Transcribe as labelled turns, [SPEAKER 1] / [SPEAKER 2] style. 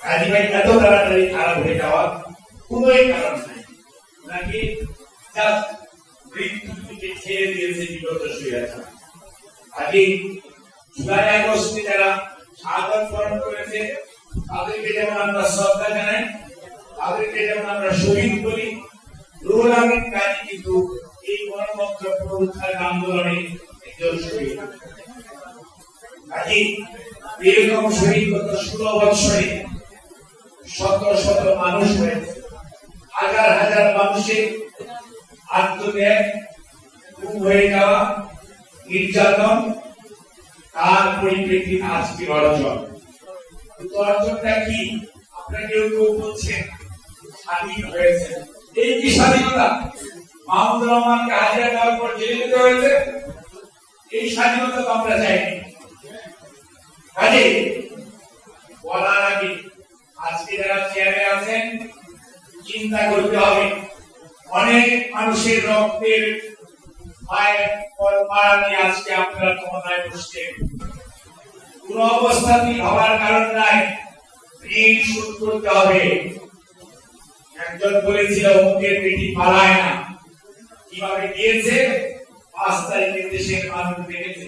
[SPEAKER 1] কাজী ভাই এত তাড়াতাড়ি খারাপ হয়ে যাওয়ার কোন কারণ নাই, নাকি জাস্ট মৃত্যুকে ছেড়ে দিয়েছে বিগত স্বৈরাচার। আগে জুলাই আগস্টে যারা শাহাদাত বরণ করেছে তাদেরকে যেমন আমরা শ্রদ্ধা জানাই, তাদেরকে যেমন আমরা শহীদ করি, রুহুল আমিন কাজী কিন্তু এই গণতন্ত্র পুনরুদ্ধার আন্দোলনে একজন শহীদ। কাজী এরকম শহীদ গত 16 বছরে শত শত মানুষ হয়েছে, হাজার হাজার মানুষের আত্মত্যাগ, গুম হয়ে যাওয়া, নির্যাতন, তার পরিপ্রেক্ষিতে আজকে অর্জন। অর্জনটা কি? আপনারা কেউ কেউ বলছেন স্বাধীন হয়েছে। এই কি স্বাধীনতা? মাহমুদুর রহমানকে হাজিরা দেওয়ার পর জেলে যেতে হয়েছে, এই স্বাধীনতা তো আমরা চাইনি। কাজে বলার আগে আজকে যারা চেয়ারে আছেন চিন্তা করতে হবে, অনেক মানুষের রক্তের আজকে আপনারা ক্ষমতায় বসছেন। কোন অবস্থাতেই হওয়ার কারণ নাই, ঋণ শোধ করতে হবে। একজন বলেছিল মুখের পেটি পালায় না, কিভাবে গিয়েছে 5 তারিখের দেশের মানুষ দেখেছে।